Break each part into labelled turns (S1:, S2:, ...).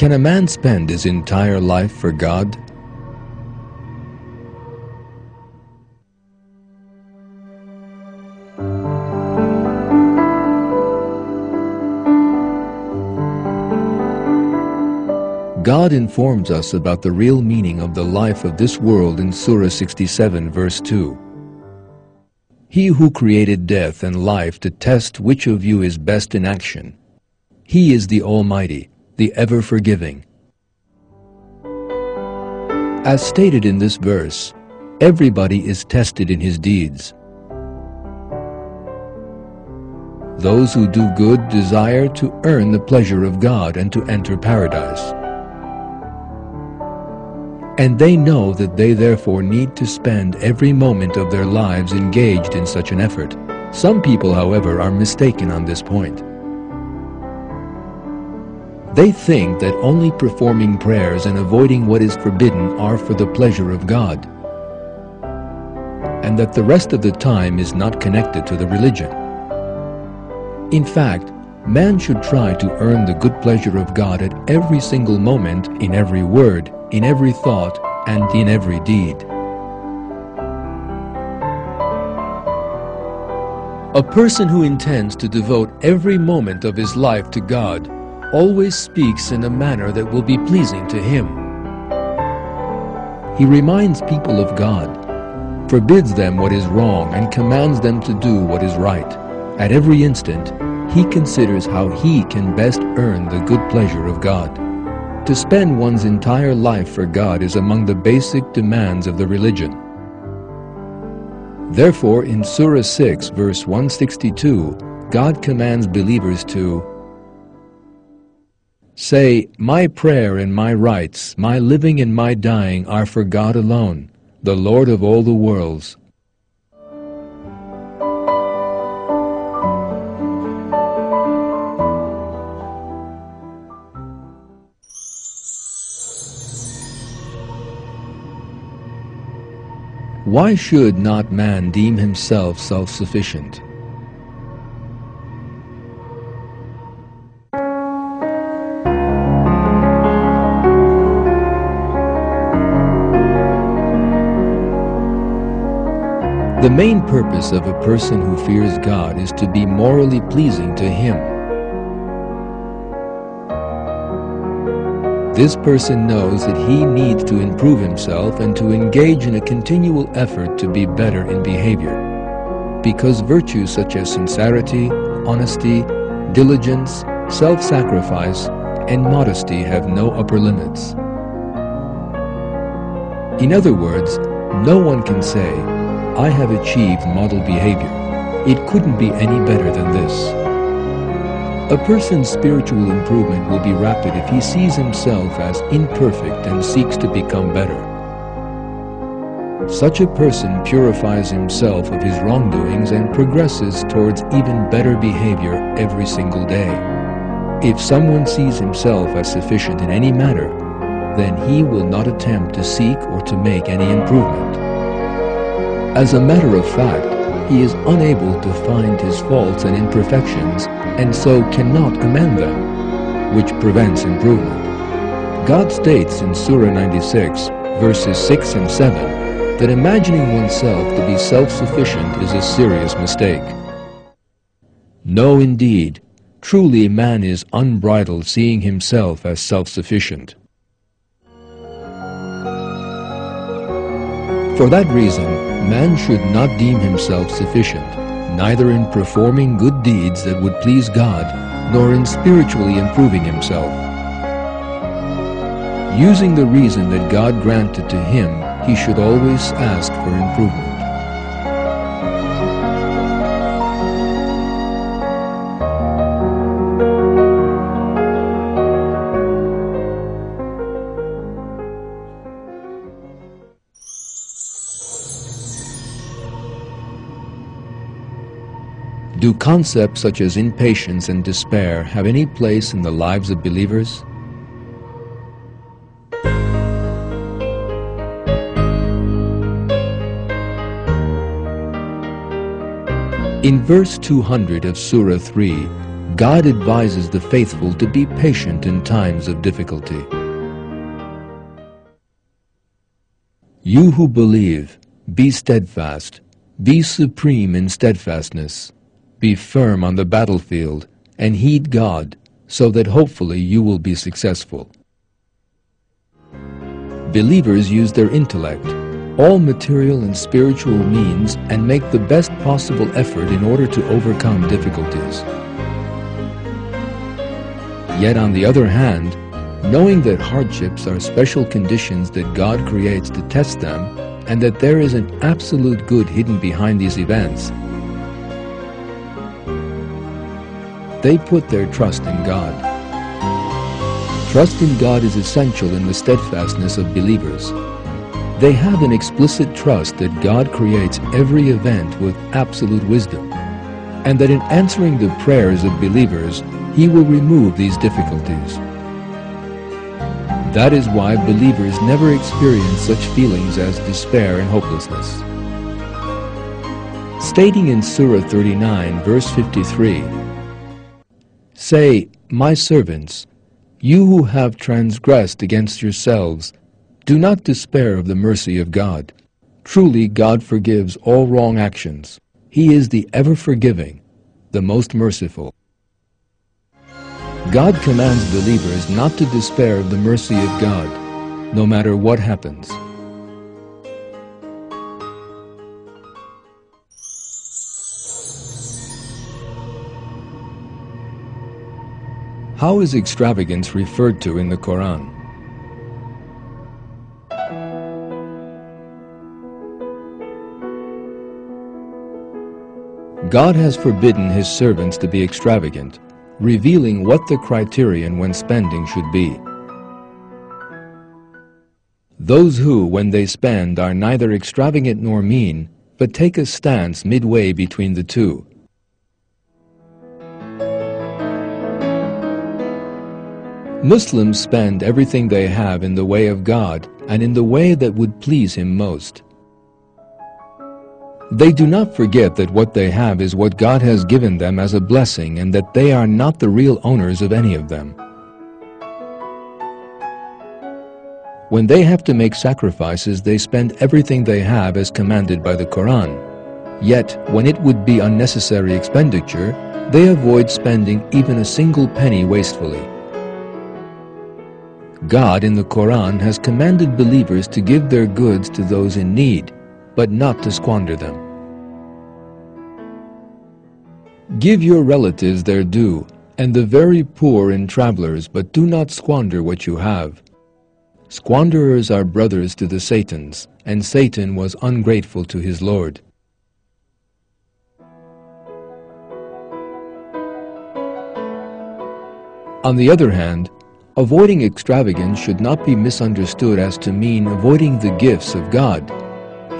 S1: Can a man spend his entire life for God? God informs us about the real meaning of the life of this world in Surah 67, verse 2. He who created death and life to test which of you is best in action. He is the Almighty, the ever-forgiving. As stated in this verse, everybody is tested in his deeds. Those who do good desire to earn the pleasure of God and to enter paradise. And they know that they therefore need to spend every moment of their lives engaged in such an effort. Some people, however, are mistaken on this point. They think that only performing prayers and avoiding what is forbidden are for the pleasure of God, and that the rest of the time is not connected to the religion. In fact, man should try to earn the good pleasure of God at every single moment, in every word, in every thought, and in every deed. A person who intends to devote every moment of his life to God always speaks in a manner that will be pleasing to Him. He reminds people of God, forbids them what is wrong, and commands them to do what is right. At every instant, he considers how he can best earn the good pleasure of God. To spend one's entire life for God is among the basic demands of the religion. Therefore, in Surah 6, verse 162, God commands believers to say, "My prayer and my rights, my living and my dying are for God alone, the Lord of all the worlds." Why should not man deem himself self-sufficient? The main purpose of a person who fears God is to be morally pleasing to Him. This person knows that he needs to improve himself and to engage in a continual effort to be better in behavior, because virtues such as sincerity, honesty, diligence, self-sacrifice, and modesty have no upper limits. In other words, no one can say, "I have achieved model behavior. It couldn't be any better than this." A person's spiritual improvement will be rapid if he sees himself as imperfect and seeks to become better. Such a person purifies himself of his wrongdoings and progresses towards even better behavior every single day. If someone sees himself as sufficient in any matter, then he will not attempt to seek or to make any improvement. As a matter of fact, he is unable to find his faults and imperfections, and so cannot amend them, which prevents improvement. God states in Surah 96, verses 6 and 7, that imagining oneself to be self-sufficient is a serious mistake. No, indeed, truly man is unbridled seeing himself as self-sufficient. For that reason, man should not deem himself sufficient, neither in performing good deeds that would please God, nor in spiritually improving himself. Using the reason that God granted to him, he should always ask for improvement. Do concepts such as impatience and despair have any place in the lives of believers? In verse 200 of Surah 3, God advises the faithful to be patient in times of difficulty. You who believe, be steadfast, be supreme in steadfastness, be firm on the battlefield, and heed God, so that hopefully you will be successful. Believers use their intellect, all material and spiritual means, and make the best possible effort in order to overcome difficulties. Yet on the other hand, knowing that hardships are special conditions that God creates to test them, and that there is an absolute good hidden behind these events, they put their trust in God. Trust in God is essential in the steadfastness of believers. They have an explicit trust that God creates every event with absolute wisdom, and that in answering the prayers of believers, He will remove these difficulties. That is why believers never experience such feelings as despair and hopelessness. Stating in Surah 39, verse 53, "Say, my servants, you who have transgressed against yourselves, do not despair of the mercy of God. Truly God forgives all wrong actions. He is the ever-forgiving, the most merciful." God commands believers not to despair of the mercy of God, no matter what happens. How is extravagance referred to in the Quran? God has forbidden His servants to be extravagant, revealing what the criterion when spending should be. Those who, when they spend, are neither extravagant nor mean, but take a stance midway between the two. Muslims spend everything they have in the way of God and in the way that would please Him most. They do not forget that what they have is what God has given them as a blessing, and that they are not the real owners of any of them. When they have to make sacrifices, they spend everything they have as commanded by the Quran. Yet, when it would be unnecessary expenditure, they avoid spending even a single penny wastefully. God in the Quran has commanded believers to give their goods to those in need, but not to squander them. Give your relatives their due, and the very poor and travelers, but do not squander what you have. Squanderers are brothers to the Satans, and Satan was ungrateful to his Lord. On the other hand, avoiding extravagance should not be misunderstood as to mean avoiding the gifts of God.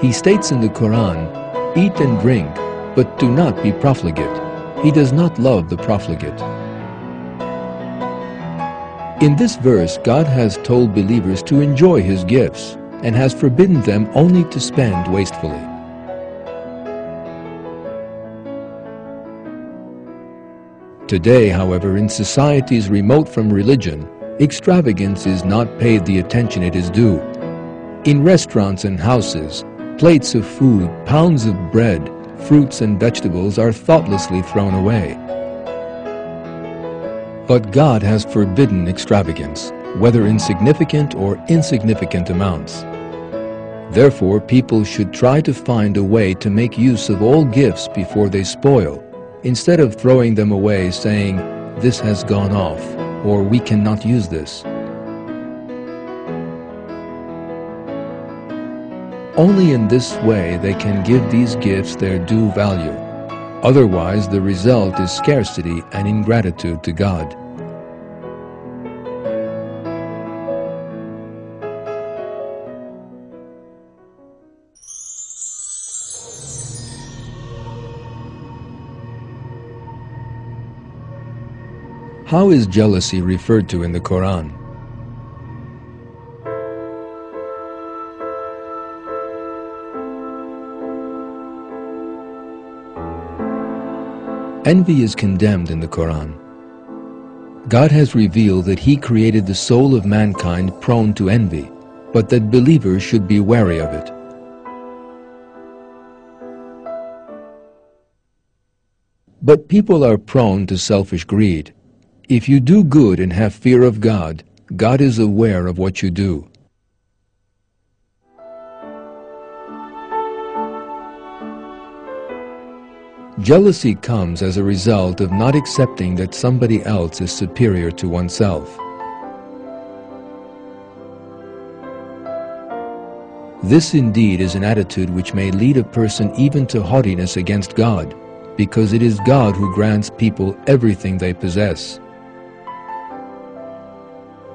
S1: He states in the Quran, "Eat and drink, but do not be profligate. He does not love the profligate." In this verse, God has told believers to enjoy His gifts and has forbidden them only to spend wastefully. Today, however, in societies remote from religion, extravagance is not paid the attention it is due. In restaurants and houses, plates of food, pounds of bread, fruits and vegetables are thoughtlessly thrown away. But God has forbidden extravagance, whether in significant or insignificant amounts. Therefore, people should try to find a way to make use of all gifts before they spoil, instead of throwing them away saying, "This has gone off," or "We cannot use this." Only in this way they can give these gifts their due value. Otherwise, the result is scarcity and ingratitude to God. How is jealousy referred to in the Quran? Envy is condemned in the Quran. God has revealed that He created the soul of mankind prone to envy, but that believers should be wary of it. But people are prone to selfish greed. If you do good and have fear of God, God is aware of what you do. Jealousy comes as a result of not accepting that somebody else is superior to oneself. This indeed is an attitude which may lead a person even to haughtiness against God, because it is God who grants people everything they possess.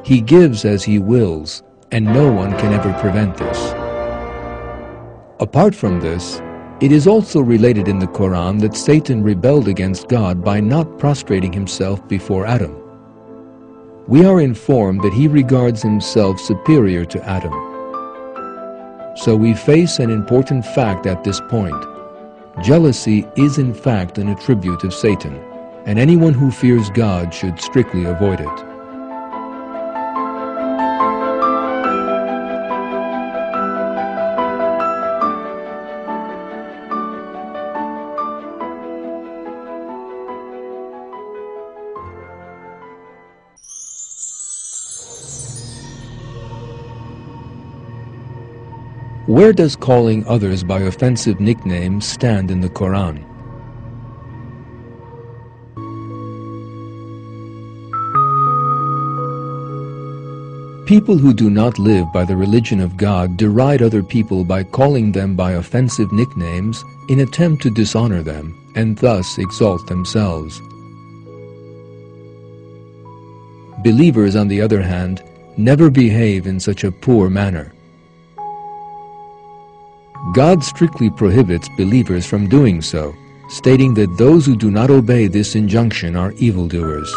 S1: He gives as He wills, and no one can ever prevent this. Apart from this, it is also related in the Quran that Satan rebelled against God by not prostrating himself before Adam. We are informed that he regards himself superior to Adam. So we face an important fact at this point. Jealousy is in fact an attribute of Satan, and anyone who fears God should strictly avoid it. Where does calling others by offensive nicknames stand in the Quran? People who do not live by the religion of God deride other people by calling them by offensive nicknames in attempt to dishonor them and thus exalt themselves. Believers, on the other hand, never behave in such a poor manner. God strictly prohibits believers from doing so, stating that those who do not obey this injunction are evildoers.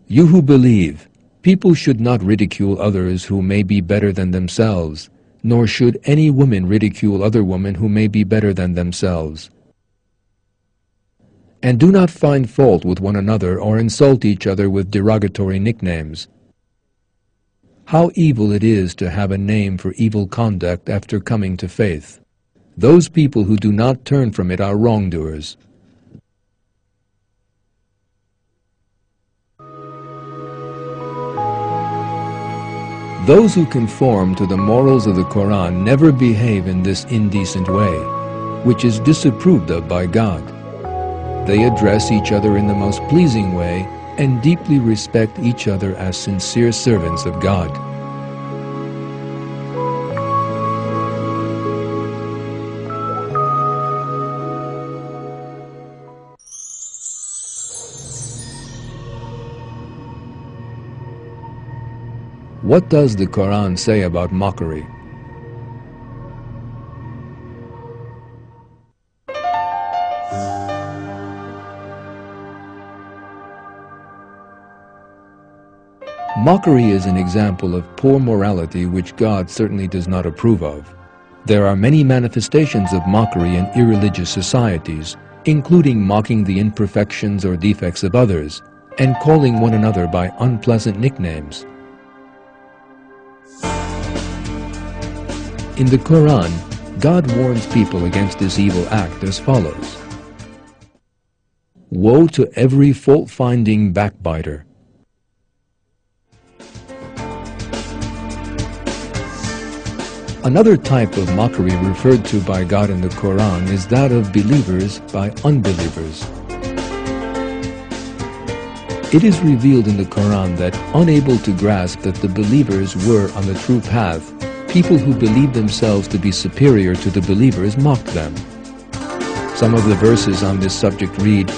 S1: You who believe, people should not ridicule others who may be better than themselves, nor should any woman ridicule other women who may be better than themselves. And do not find fault with one another or insult each other with derogatory nicknames. How evil it is to have a name for evil conduct after coming to faith. Those people who do not turn from it are wrongdoers. Those who conform to the morals of the Quran never behave in this indecent way, which is disapproved of by God. They address each other in the most pleasing way and deeply respect each other as sincere servants of God. What does the Quran say about mockery? Mockery is an example of poor morality which God certainly does not approve of. There are many manifestations of mockery in irreligious societies, including mocking the imperfections or defects of others, and calling one another by unpleasant nicknames. In the Quran, God warns people against this evil act as follows. Woe to every fault-finding backbiter. Another type of mockery referred to by God in the Quran is that of believers by unbelievers. It is revealed in the Quran that, unable to grasp that the believers were on the true path, people who believed themselves to be superior to the believers mocked them. Some of the verses on this subject read,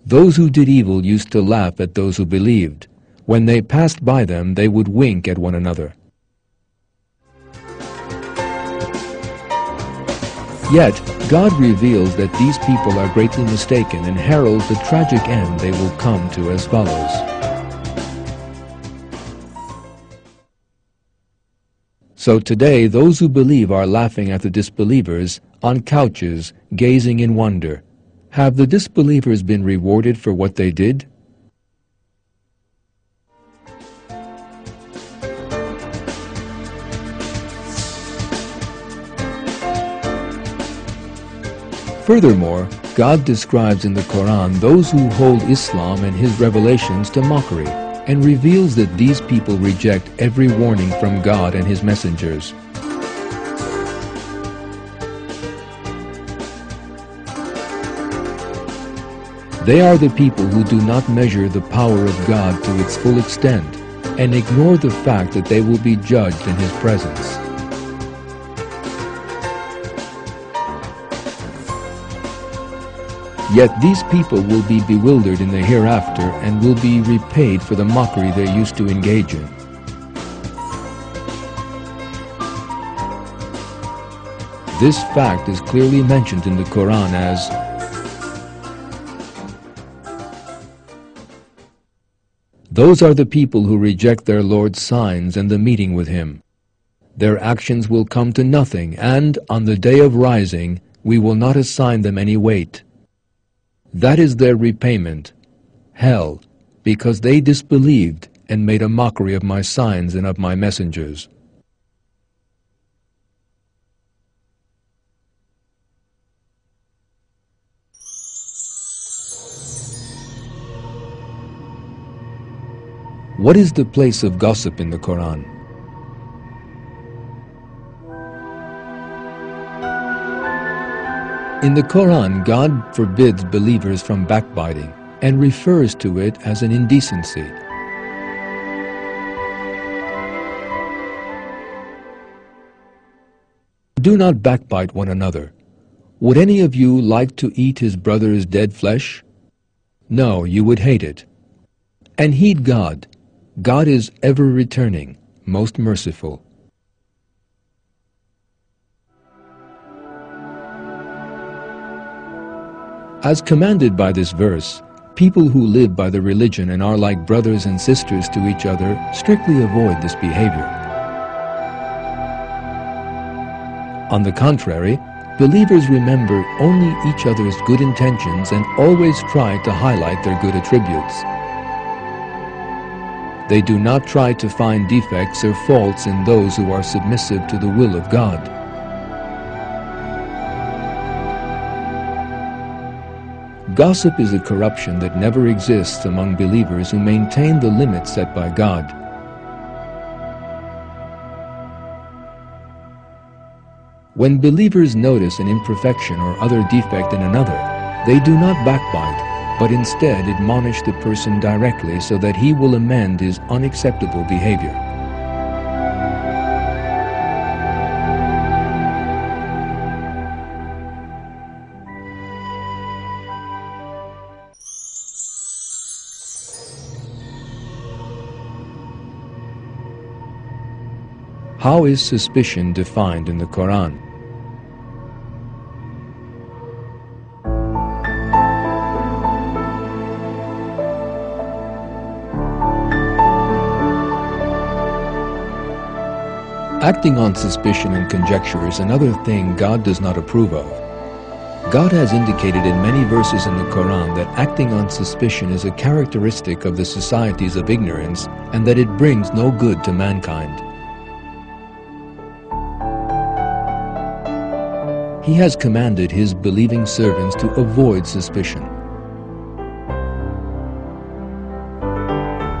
S1: "Those who did evil used to laugh at those who believed. When they passed by them, they would wink at one another." Yet, God reveals that these people are greatly mistaken and heralds the tragic end they will come to as follows. So today those who believe are laughing at the disbelievers on couches, gazing in wonder. Have the disbelievers been rewarded for what they did? Furthermore, God describes in the Quran those who hold Islam and His revelations to mockery, and reveals that these people reject every warning from God and His messengers. They are the people who do not measure the power of God to its full extent, and ignore the fact that they will be judged in His presence. Yet these people will be bewildered in the hereafter and will be repaid for the mockery they used to engage in. This fact is clearly mentioned in the Quran as those are the people who reject their Lord's signs and the meeting with Him. Their actions will come to nothing, and on the day of rising, we will not assign them any weight. That is their repayment, hell, because they disbelieved and made a mockery of my signs and of my messengers. What is the place of gossip in the Quran? In the Quran, God forbids believers from backbiting and refers to it as an indecency. Do not backbite one another. Would any of you like to eat his brother's dead flesh? No, you would hate it. And heed God. God is ever returning, most merciful. As commanded by this verse, people who live by the religion and are like brothers and sisters to each other strictly avoid this behavior. On the contrary, believers remember only each other's good intentions and always try to highlight their good attributes. They do not try to find defects or faults in those who are submissive to the will of God. Gossip is a corruption that never exists among believers who maintain the limits set by God. When believers notice an imperfection or other defect in another, they do not backbite, but instead admonish the person directly so that he will amend his unacceptable behavior. How is suspicion defined in the Quran? Acting on suspicion and conjecture is another thing God does not approve of. God has indicated in many verses in the Quran that acting on suspicion is a characteristic of the societies of ignorance and that it brings no good to mankind. He has commanded His believing servants to avoid suspicion.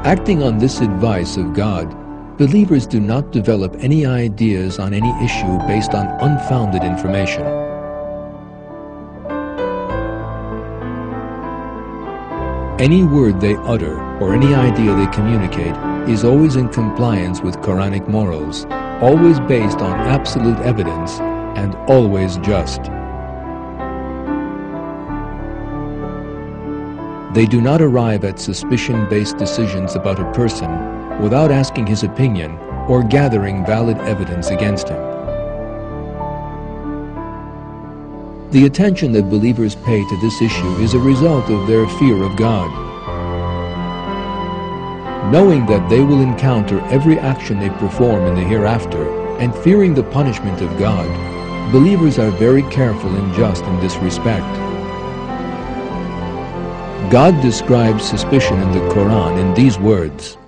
S1: Acting on this advice of God, believers do not develop any ideas on any issue based on unfounded information. Any word they utter or any idea they communicate is always in compliance with Quranic morals, always based on absolute evidence, and always just. They do not arrive at suspicion-based decisions about a person without asking his opinion or gathering valid evidence against him. The attention that believers pay to this issue is a result of their fear of God. Knowing that they will encounter every action they perform in the hereafter and fearing the punishment of God, believers are very careful and just in this respect. God describes suspicion in the Quran in these words: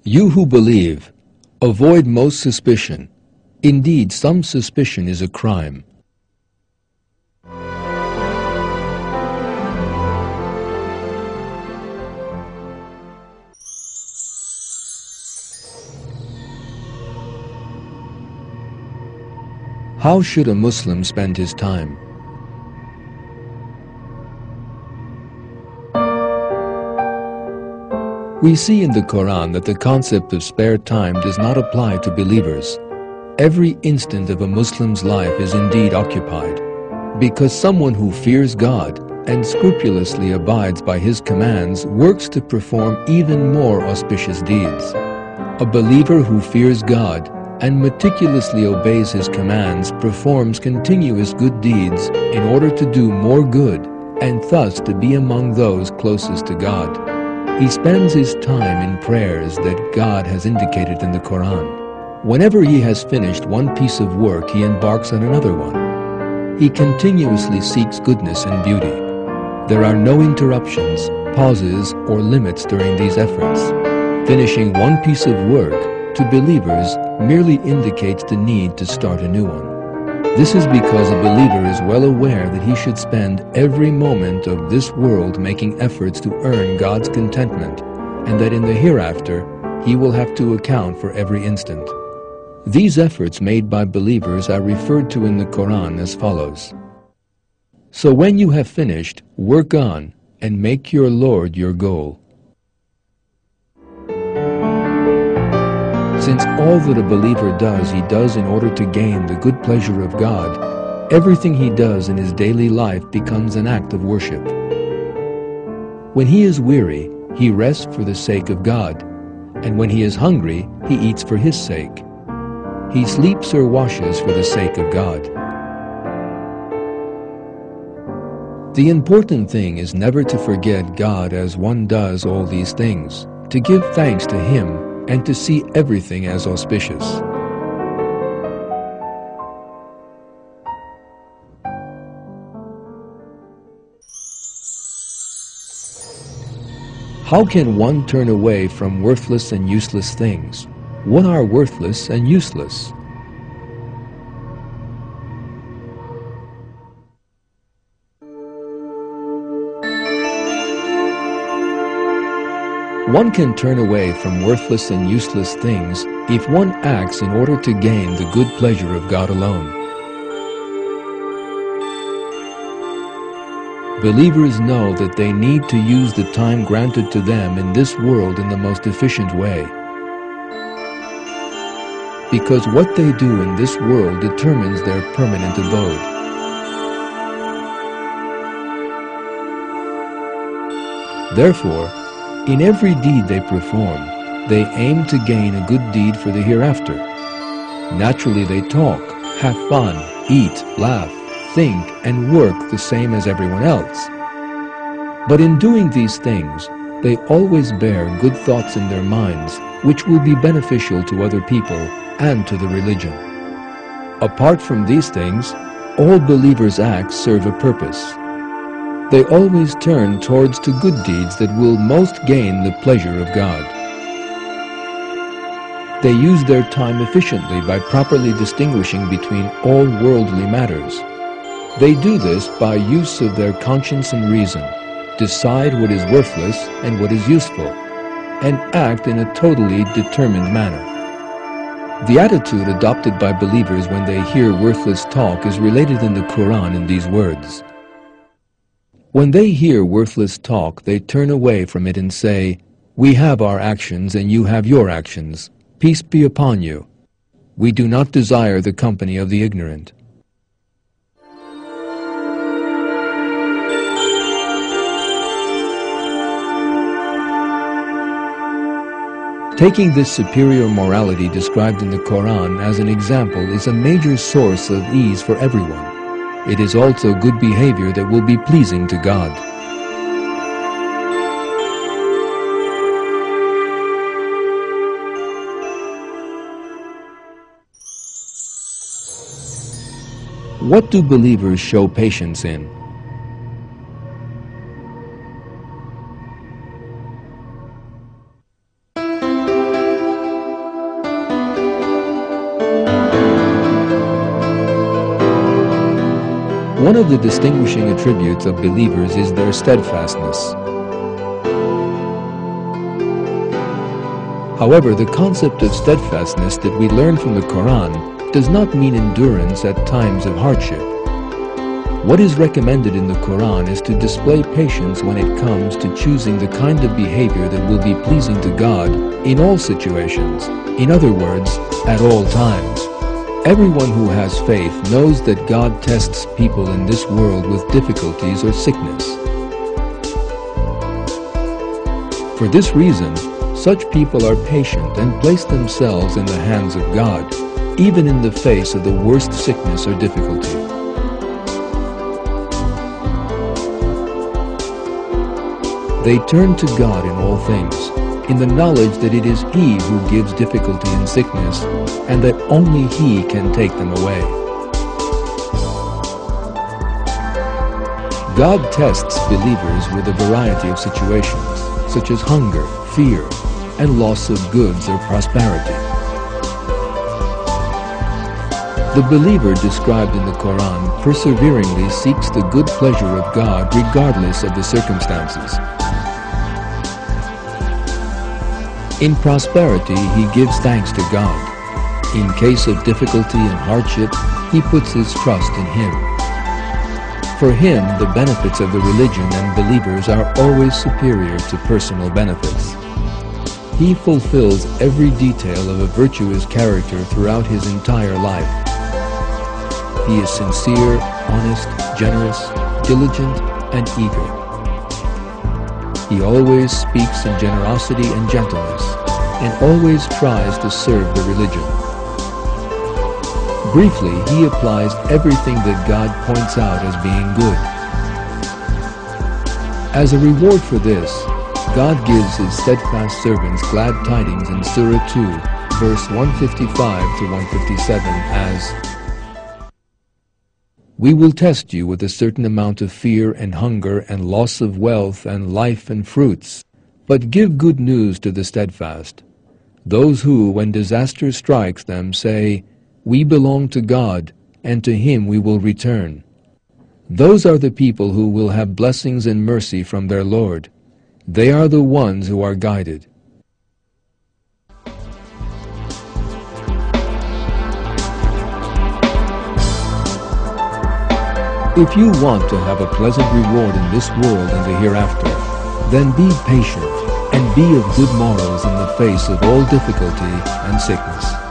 S1: "You who believe, avoid most suspicion. Indeed, some suspicion is a crime." How should a Muslim spend his time? We see in the Quran that the concept of spare time does not apply to believers. Every instant of a Muslim's life is indeed occupied, because someone who fears God and scrupulously abides by His commands works to perform even more auspicious deeds. A believer who fears God and meticulously obeys His commands performs continuous good deeds in order to do more good and thus to be among those closest to God. He spends his time in prayers that God has indicated in the Quran. Whenever he has finished one piece of work, he embarks on another one. He continuously seeks goodness and beauty. There are no interruptions, pauses, or limits during these efforts. Finishing one piece of work, to believers, merely indicates the need to start a new one. This is because a believer is well aware that he should spend every moment of this world making efforts to earn God's contentment, and that in the hereafter he will have to account for every instant. These efforts made by believers are referred to in the Quran as follows: "So when you have finished, work on and make your Lord your goal." Since all that a believer does, he does in order to gain the good pleasure of God, everything he does in his daily life becomes an act of worship. When he is weary, he rests for the sake of God, and when he is hungry, he eats for His sake. He sleeps or washes for the sake of God. The important thing is never to forget God as one does all these things, to give thanks to Him, and to see everything as auspicious. How can one turn away from worthless and useless things? What are worthless and useless? One can turn away from worthless and useless things if one acts in order to gain the good pleasure of God alone. Believers know that they need to use the time granted to them in this world in the most efficient way, because what they do in this world determines their permanent abode. Therefore, in every deed they perform, they aim to gain a good deed for the hereafter. Naturally, they talk, have fun, eat, laugh, think, and work the same as everyone else. But in doing these things, they always bear good thoughts in their minds, which will be beneficial to other people and to the religion. Apart from these things, all believers' acts serve a purpose. They always turn towards to good deeds that will most gain the pleasure of God. They use their time efficiently by properly distinguishing between all worldly matters. They do this by use of their conscience and reason, decide what is worthless and what is useful, and act in a totally determined manner. The attitude adopted by believers when they hear worthless talk is related in the Quran in these words: "When they hear worthless talk, they turn away from it and say, 'We have our actions and you have your actions. Peace be upon you. We do not desire the company of the ignorant.'" Taking this superior morality described in the Quran as an example is a major source of ease for everyone. It is also good behavior that will be pleasing to God. What do believers show patience in? One of the distinguishing attributes of believers is their steadfastness. However, the concept of steadfastness that we learn from the Quran does not mean endurance at times of hardship. What is recommended in the Quran is to display patience when it comes to choosing the kind of behavior that will be pleasing to God in all situations. In other words, at all times. Everyone who has faith knows that God tests people in this world with difficulties or sickness. For this reason, such people are patient and place themselves in the hands of God, even in the face of the worst sickness or difficulty. They turn to God in all things, in the knowledge that it is He who gives difficulty and sickness, and that only He can take them away. God tests believers with a variety of situations, such as hunger, fear, and loss of goods or prosperity. The believer described in the Quran perseveringly seeks the good pleasure of God regardless of the circumstances. In prosperity, he gives thanks to God. In case of difficulty and hardship, he puts his trust in Him. For him, the benefits of the religion and believers are always superior to personal benefits. He fulfills every detail of a virtuous character throughout his entire life. He is sincere, honest, generous, diligent, and eager. He always speaks in generosity and gentleness, and always tries to serve the religion. Briefly, he applies everything that God points out as being good. As a reward for this, God gives His steadfast servants glad tidings in Surah 2, verse 155 to 157 as, "We will test you with a certain amount of fear and hunger and loss of wealth and life and fruits, but give good news to the steadfast. Those who, when disaster strikes them, say, 'We belong to God, and to Him we will return.' Those are the people who will have blessings and mercy from their Lord. They are the ones who are guided." If you want to have a pleasant reward in this world and the hereafter, then be patient and be of good morals in the face of all difficulty and sickness.